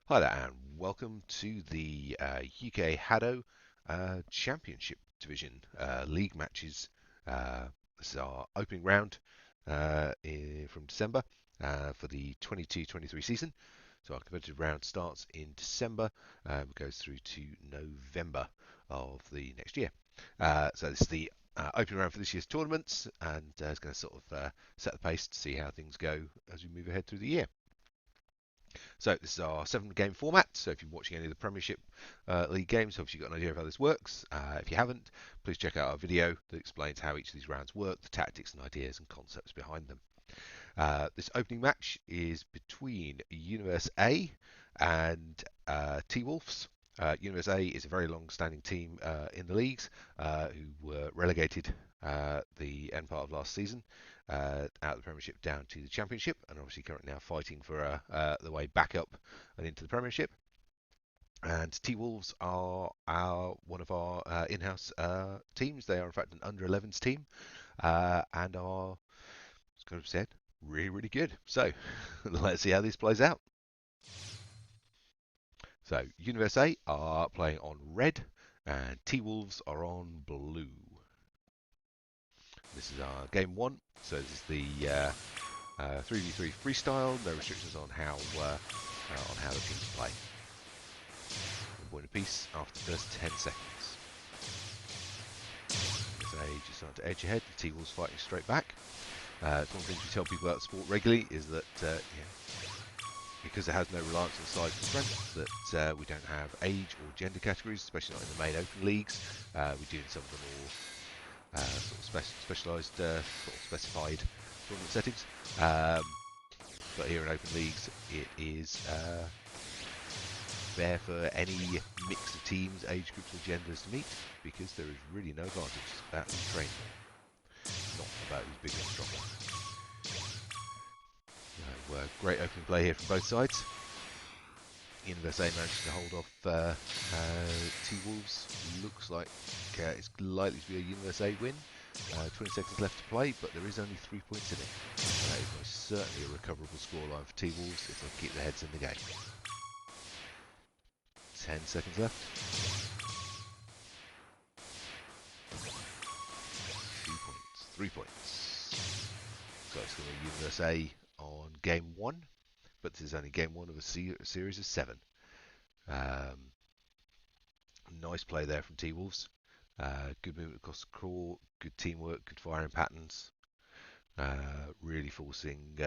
Hi there, and welcome to the UK HADO Championship Division League matches. This is our opening round from December for the 22-23 season. So our competitive round starts in December and goes through to November of the next year. So this is the opening round for this year's tournaments, and it's going to sort of set the pace to see how things go as we move ahead through the year. So this is our 7-game format. So if you're watching any of the Premiership League games, hopefully you've got an idea of how this works. If you haven't, please check out our video that explains how each of these rounds work, the tactics and ideas and concepts behind them. This opening match is between Universe A and T-Wolves. Universe A is a very long-standing team in the leagues who were relegated the end part of last season out of the Premiership down to the Championship, and obviously currently now fighting for the way back up and into the Premiership. And T-Wolves are one of our in-house teams. They are in fact an under-11s team and are, as I've said, really, really good. So let's see how this plays out. So Universe A are playing on red, and T-Wolves are on blue. This is our game one. So this is the 3v3 freestyle. No restrictions on how the teams play. 1 point apiece after the first 10 seconds. Universe A just starting to edge ahead. The T-Wolves fighting straight back. One of the things we tell people about the sport regularly is that because it has no reliance on size and strength, that we don't have age or gender categories, especially not in the main open leagues. We do in some of the more sort of specialised, sort of specified tournament settings. But here in open leagues, it is fair for any mix of teams, age groups, or genders to meet, because there is really no advantage about who's training, not about who's bigger and stronger. Great opening play here from both sides. Universe A managed to hold off T-Wolves. Looks like it's likely to be a Universe A win. 20 seconds left to play, but there is only 3 points in it. That is most certainly a recoverable scoreline for T-Wolves if they keep their heads in the game. 10 seconds left. 2 points. 3 points. So it's going to be Universe A on game 1, but this is only game 1 of a series of 7. Nice play there from T-Wolves. Good movement across the court, good teamwork, good firing patterns. Really forcing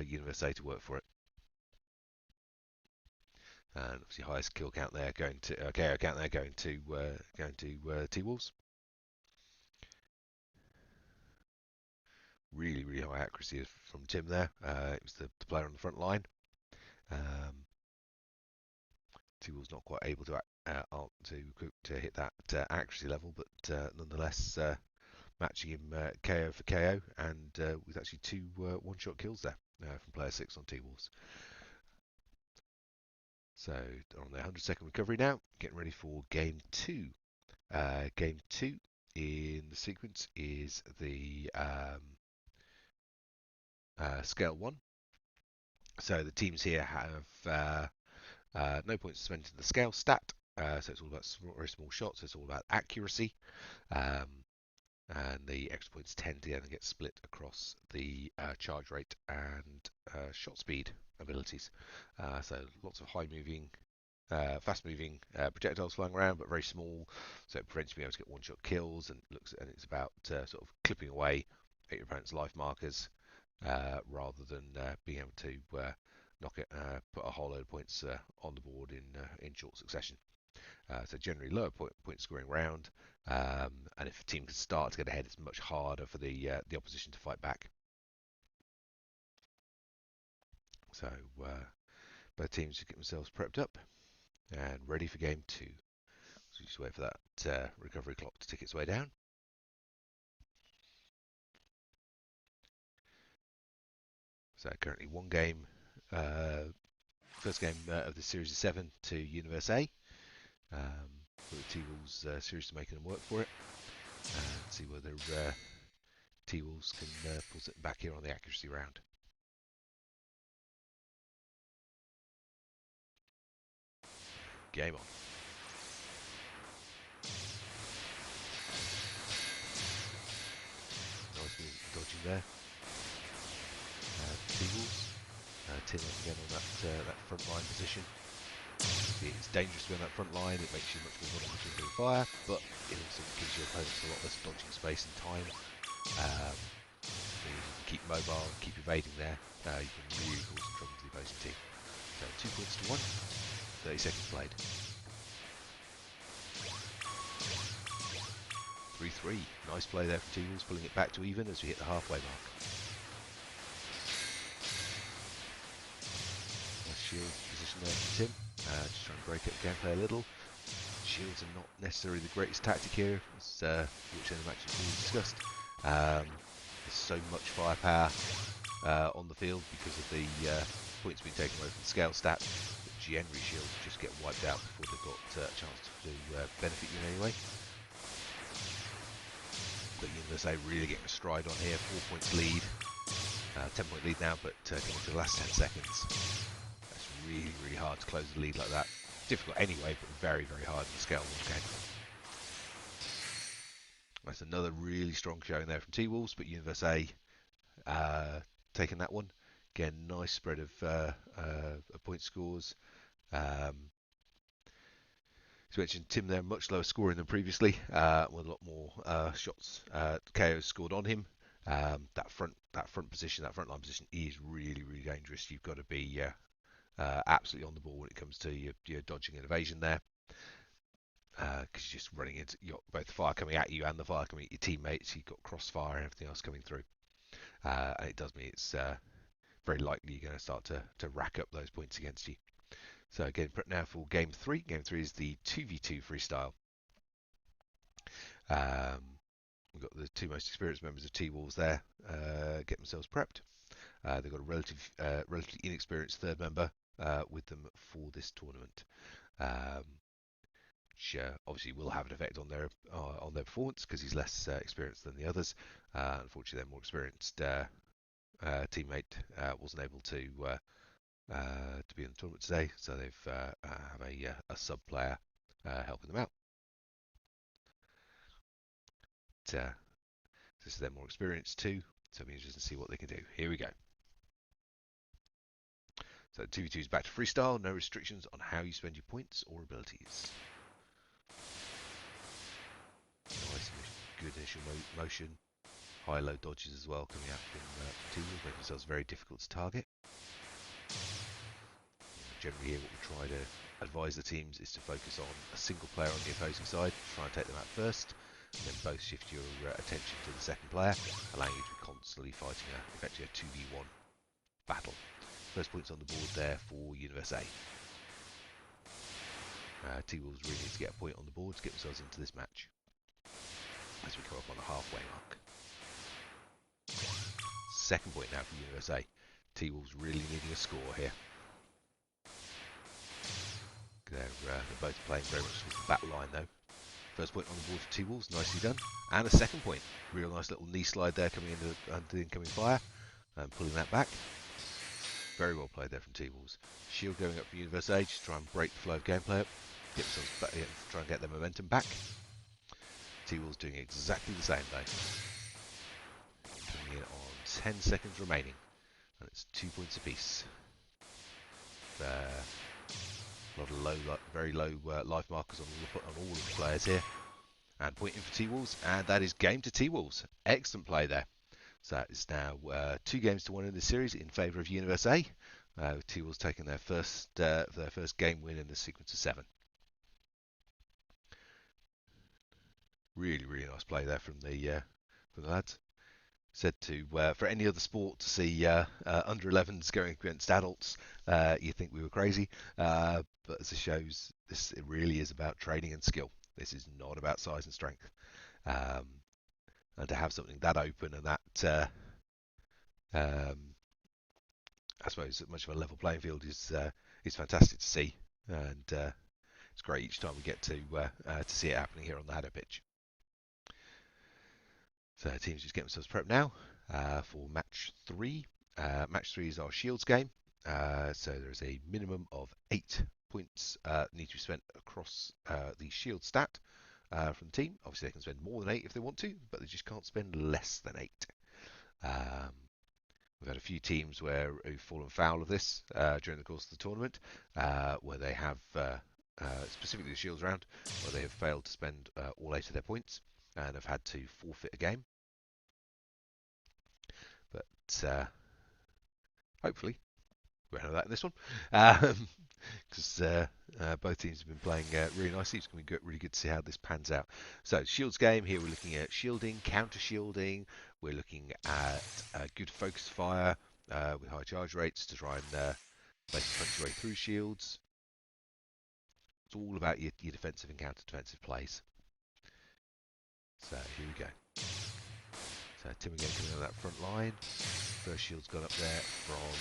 Universe A to work for it. And obviously highest kill count there going to KO count there going to T-Wolves. Really, really high accuracy from Tim there. It was the player on the front line. T-Wolves not quite able to hit that accuracy level, but nonetheless matching him KO for KO, and with actually 2 one-shot kills there from player 6 on T-Wolves. So on their 100-second recovery now, getting ready for game 2. Game 2 in the sequence is the scale 1. So the teams here have no points spent in the scale stat. So it's all about very small shots. So it's all about accuracy. And the extra points tend to get split across the charge rate and shot speed abilities. So lots of high-moving, fast-moving projectiles flying around, but very small, so it prevents you being able to get one-shot kills. And it's about sort of clipping away at your opponent's life markers rather than being able to put a whole load of points on the board in short succession. So generally lower point scoring round, and if a team can start to get ahead, it's much harder for the opposition to fight back. So both teams just get themselves prepped up and ready for game 2. So just wait for that recovery clock to tick its way down. So currently 1 game, first game of the series of 7 to Universe A. For the T-Wolves seriously making them work for it, and see whether T-Wolves can pull something back here on the accuracy round. Game on. Nice move dodging there. T-Wolves. Tim again on that front line position. It's dangerous to be on that front line. It makes you much more vulnerable to fire, but it also gives your opponents a lot less dodging space and time. You can keep mobile, keep evading there. You can really cause some trouble to the opposing team. So 2 points to 1. 30 seconds played. 3-3. Nice play there from T-Wolves, pulling it back to even as we hit the halfway mark. Nice shield position there from Tim. Just trying to break up gameplay a little. Shields are not necessarily the greatest tactic here, as which in the match we've already discussed. There's so much firepower on the field because of the points being taken away from the scale stat that generally shields just get wiped out before they've got a chance to benefit you in any way. But USA really getting a stride on here, 4 points lead, 10-point lead now, but coming to the last 10 seconds. That's really, really hard to close the lead like that. Difficult anyway, but very, very hard in the scale 1 game. That's another really strong showing there from T-Wolves, but USA taking that one. Again, nice spread of point scores. As mentioned, Tim there, much lower scoring than previously, with a lot more shots, KOs scored on him. That front position, that front line position is really, really dangerous. You've got to be absolutely on the ball when it comes to your dodging and evasion there. Because you're just running into both the fire coming at you and the fire coming at your teammates. You've got crossfire and everything else coming through. And it does mean it's very likely you're going to start to rack up those points against you. So again, now for game 3. Game 3 is the 2v2 freestyle. We've got the 2 most experienced members of T-Wolves there, get themselves prepped. They've got a relatively inexperienced third member with them for this tournament. Which obviously will have an effect on their performance because he's less experienced than the others. Unfortunately, their more experienced teammate wasn't able to be in the tournament today, so they've have a sub player helping them out. This is their more experienced too, so it'll be interesting to see what they can do. Here we go. So 2v2 is back to freestyle. No restrictions on how you spend your points or abilities. Nice, good initial motion. High-low dodges as well coming out from T-Wolves, making themselves very difficult to target. Generally here what we try to advise the teams is to focus on a single player on the opposing side, try and take them out first, and then both shift your attention to the second player, allowing you to be constantly fighting effectively a 2v1 battle. First points on the board there for USA. T-Wolves really need to get a point on the board to get themselves into this match as we come up on the halfway mark. Second point now for USA. T-Wolves really needing a score here. They're both playing very much towards the back line though. First point on the board for T-Wolves, nicely done. And a second point. Real nice little knee slide there coming into the incoming fire and pulling that back. Very well played there from T-Wolves. Shield going up for USA, just try and break the flow of gameplay up. Get themselves back in, try and get their momentum back. T-Wolves doing exactly the same though. Coming in on 10 seconds remaining. And it's 2 points apiece. A lot of low, very low life markers on all of the players here. And pointing for T-Wolves, and that is game to T-Wolves. Excellent play there. So it's now 2 games to 1 in this series in favour of USA, with T-Wolves taking their first game win in the sequence of 7. Really, really nice play there from the lads. Said to for any other sport to see under 11s going against adults, you think we were crazy. But as it shows, it really is about training and skill. This is not about size and strength. And to have something that open and that, I suppose, much of a level playing field is fantastic to see. And it's great each time we get to see it happening here on the HADO pitch. So teams just get themselves prepped now for match 3. Match 3 is our Shields game. So there's a minimum of 8 points need to be spent across the shield stat from the team. Obviously, they can spend more than 8 if they want to, but they just can't spend less than 8. Um, we've had a few teams who've fallen foul of this during the course of the tournament, where they have, specifically the Shields round, where they have failed to spend all 8 of their points and have had to forfeit a game. But hopefully, we won't have that in this one. Because both teams have been playing really nicely. It's going to be really good to see how this pans out. So, Shields game, here we're looking at shielding, counter shielding. We're looking at good focus fire with high charge rates to try and basically punch your way through shields. It's all about your defensive and counter defensive plays. So, here we go. So, Tim again coming on that front line. First shield's gone up there from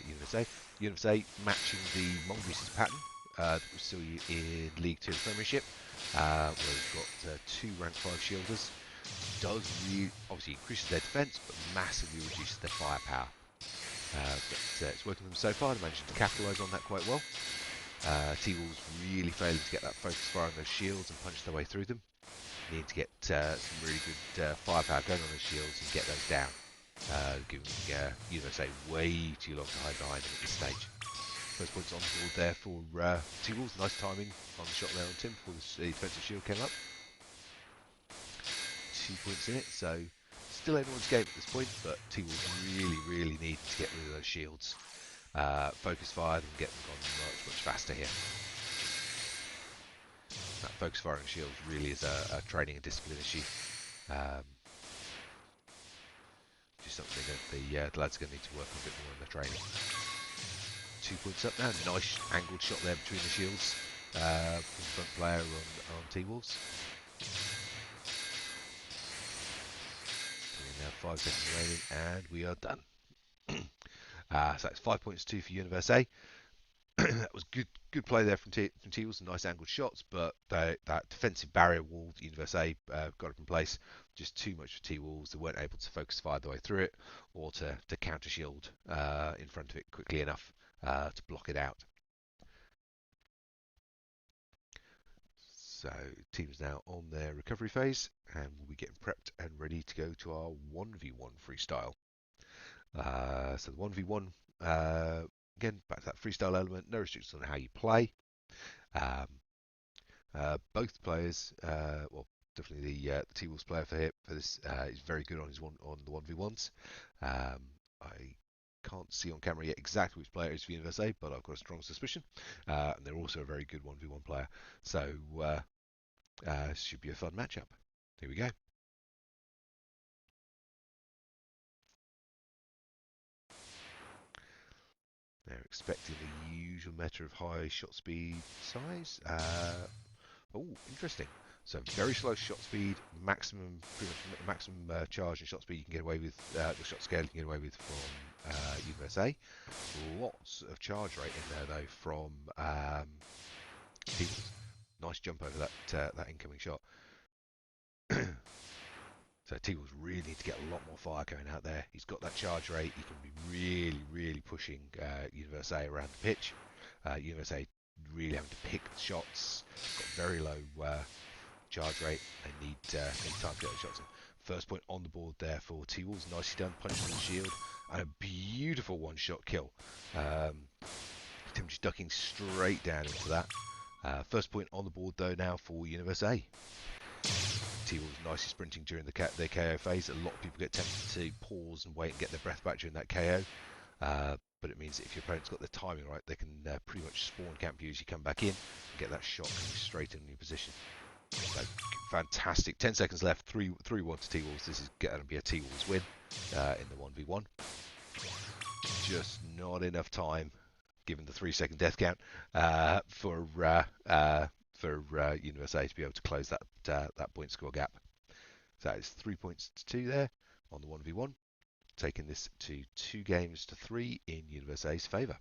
University. University matching the Mongooses pattern that we saw in League 2 Premiership, where we've got 2 rank 5 shielders. Does really, obviously increases their defence, but massively reduces their firepower. But it's working for them so far. They're managing to capitalise on that quite well. T-Wolves really failing to get that focus fire on those shields and punch their way through them. Need to get some really good firepower going on those shields and get those down. Giving USA way too long to hide behind them at this stage. First points on the board there for T-Wolves. Nice timing on the shot there on Tim before the defensive shield came up. 2 points in it, so still anyone's game at this point, but T-Wolves really need to get rid of those shields. Focus fire them, get them gone much faster here. That focus firing shields really is a training and discipline issue. Just something that the lads are going to need to work on a bit more in their training. 2 points up now. Nice angled shot there between the shields from the front player on T-Wolves. Now 5 seconds remaining, and we are done. So that's 5 points 2 for Universe A. That was good play there from T-Wolves, some nice angled shots, but that defensive barrier wall Universe A got up in place. Just too much for T-Wolves. They weren't able to focus fire the way through it, or to counter shield in front of it quickly enough to block it out. So team's now on their recovery phase, and we'll be getting prepped and ready to go to our 1v1 freestyle. So the 1v1, again, back to that freestyle element, no restrictions on how you play. Both players, well, definitely the T-Wolves player for this is very good on the 1v1s. I can't see on camera yet exactly which player is for Universe A, but I've got a strong suspicion. And they're also a very good 1v1 player. So should be a fun matchup. Here we go. They're expecting the usual meta of high shot speed size. Oh, interesting. So very slow shot speed, maximum, pretty much maximum charge and shot speed you can get away with, the shot scale you can get away with from USA. Lots of charge rate in there though from T-Wolves. Nice jump over that incoming shot. So T-Wolves really need to get a lot more fire going out there. He's got that charge rate. He can be really pushing Universe A around the pitch. Universe A really having to pick the shots. Got very low charge rate. They need time to get the shots in. First point on the board there for T-Wolves. Nicely done, punching the shield. And a beautiful one-shot kill. Tim just ducking straight down into that. First point on the board though now for Universe A. T-Wolves nicely sprinting during their KO phase. A lot of people get tempted to pause and wait and get their breath back during that KO. But it means that if your opponent's got the timing right, they can pretty much spawn camp you as you come back in and get that shot coming straight in your position. So, fantastic. 10 seconds left. 3-1 to T-Wolves. This is going to be a T-Wolves win in the 1v1. Just not enough time, given the 3-second death count, for Universe A to be able to close that point score gap. So it's 3 points to 2 there on the 1v1, taking this to 2 games to 3 in Universe A's favour.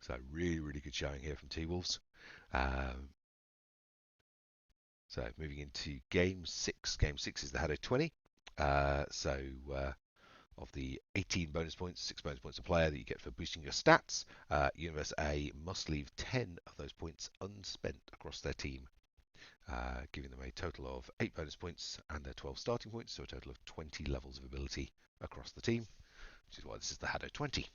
So really good showing here from T-Wolves. So moving into game 6. Game 6 is the HADO 20. Of the 18 bonus points, 6 bonus points a player that you get for boosting your stats, Universe A must leave 10 of those points unspent across their team, giving them a total of 8 bonus points and their 12 starting points, so a total of 20 levels of ability across the team, which is why this is the HADO 20.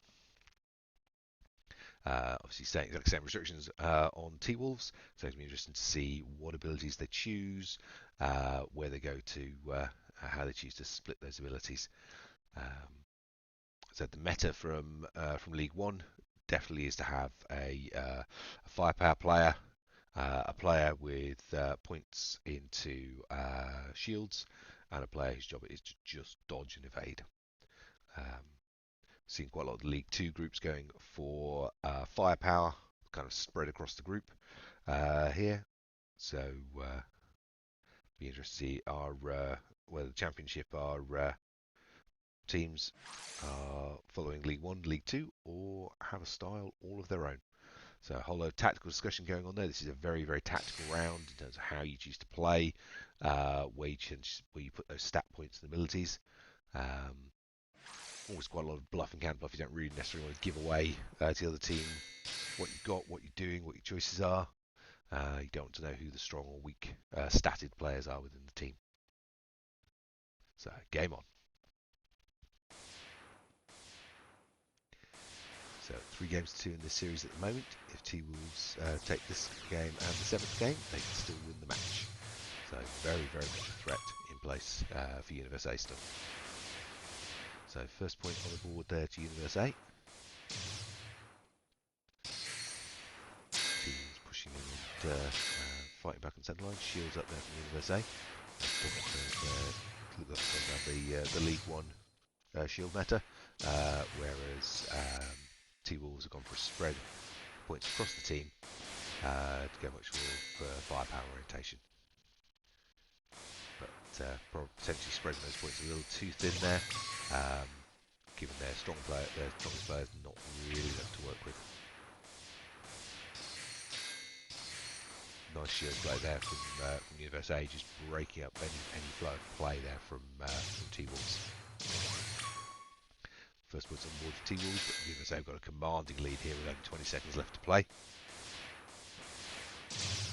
Obviously, staying exactly the same restrictions on T-Wolves, so it's going to be interesting to see what abilities they choose, where they go to, how they choose to split those abilities. So the meta from League One definitely is to have a firepower player, a player with points into shields, and a player whose job it is to just dodge and evade. Seen quite a lot of the League Two groups going for firepower, kind of spread across the group here. So be interested to see whether the Championship are teams are following League One, League Two, or have a style all of their own. So a whole lot of tactical discussion going on there. This is a very, very tactical round in terms of how you choose to play, where you put those stat points and abilities. Always quite a lot of bluff and counter bluff. You don't really necessarily want to give away to the other team what you've got, what you're doing, what your choices are. You don't want to know who the strong or weak statted players are within the team. So game on. So 3 games to 2 in this series at the moment. If T-Wolves take this game and the 7th game, they can still win the match. So very, very much a threat in place for Universe A still. So first point on the board there to Universe A. Teams pushing in and fighting back on centre line. Shields up there from Universe A. Look like the League One shield meta, whereas T-Wolves have gone for a spread points across the team to go much more for firepower orientation. But potentially spreading those points a little too thin there, given their strongest players not really enough to work with. Nice shield play there from Universe A, just breaking up any flow of play there from T-Wolves. First points on board for T-Wolves, but Universe A have got a commanding lead here with only 20 seconds left to play.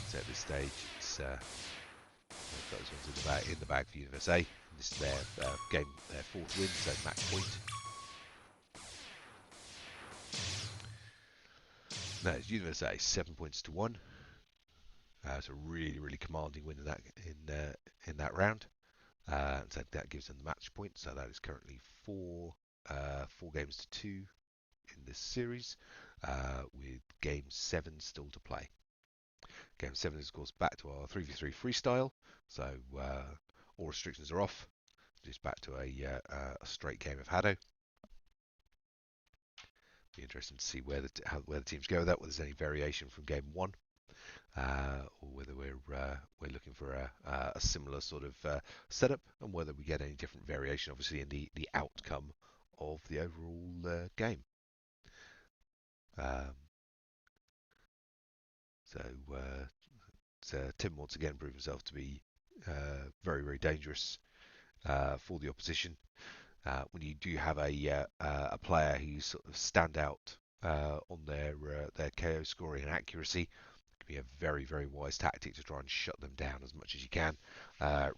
So at this stage, it's those ones in the bag for Universe A. This is their game, their 4th win, so match point. Now it's Universe A 7 points to 1. It's a really, really commanding win in that round. So that gives them the match point. So that is currently 4 games to 2 in this series, with Game 7 still to play. Game 7 is, of course, back to our 3v3 freestyle, so all restrictions are off. Just back to a straight game of HADO. Be interesting to see where the teams go with that, whether there's any variation from Game 1, or whether we're looking for a similar sort of setup, and whether we get any different variation, obviously, in the outcome of the overall game. So Tim once again proved himself to be very, very dangerous for the opposition. When you do have a player who sort of stand out on their KO scoring and accuracy, it can be a very, very wise tactic to try and shut them down as much as you can.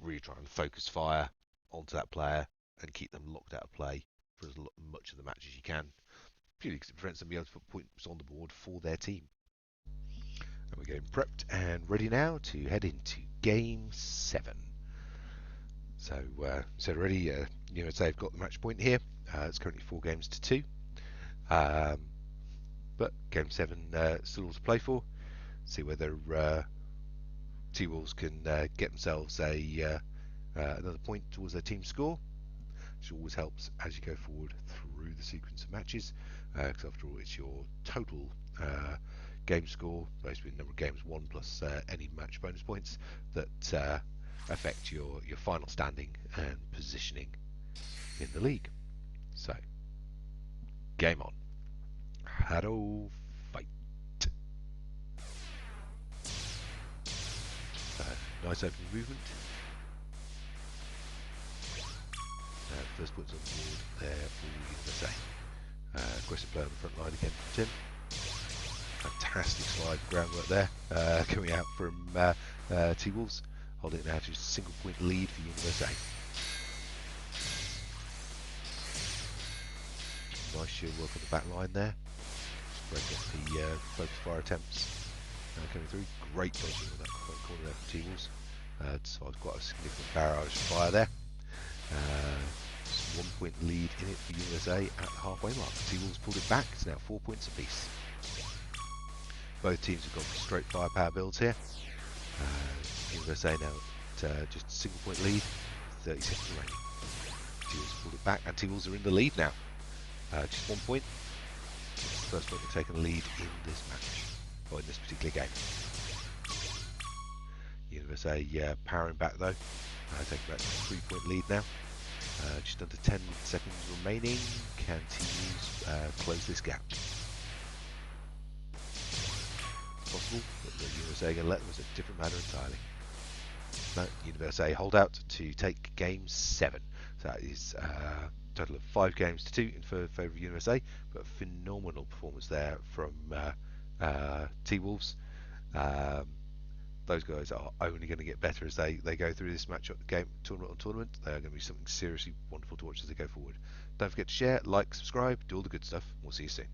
Really try and focus fire onto that player and keep them locked out of play for as much of the match as you can, purely because it prevents them being able to put points on the board for their team. And we're getting prepped and ready now to head into Game 7. So already, they've got the match point here. It's currently 4 games to 2. But Game 7 still all to play for. See whether T-Wolves can get themselves another point towards their team score, which always helps as you go forward through the sequence of matches, because after all, it's your total game score, basically the number of games won plus any match bonus points, that affect your final standing and positioning in the league. So, game on. HADO fight. Nice opening movement. First points on the board there for USA. Aggressive play on the front line again from Tim. Fantastic slide groundwork there, coming out from T-Wolves, holding it now to a single point lead for USA. Nice shield work on the back line there. Breaking up the focus fire attempts coming through. Great dodging on that front corner there from T-Wolves. So I've got a significant barrage fire there. 1 point lead in it for USA at the halfway mark. T-Wolves pulled it back. It's now 4 points apiece. Both teams have gone for straight firepower builds here. USA now at just a single point lead, 30 seconds remaining. T-Wolves pulled it back, and T-Wolves are in the lead now. Just 1 point. It's the first point they've taken a lead in this match, or in this particular game. USA powering back though, taking back a 3 point lead now. Just under 10 seconds remaining. Can T-Wolves close this gap? Possible, but the USA are going to let them as a different matter entirely. No, USA hold out to take game 7. So that is a total of 5 games to 2 in favour of USA, but a phenomenal performance there from T-Wolves. Those guys are only going to get better as they go through this matchup game tournament on tournament. They are going to be something seriously wonderful to watch as they go forward. Don't forget to share, like, subscribe, do all the good stuff. We'll see you soon.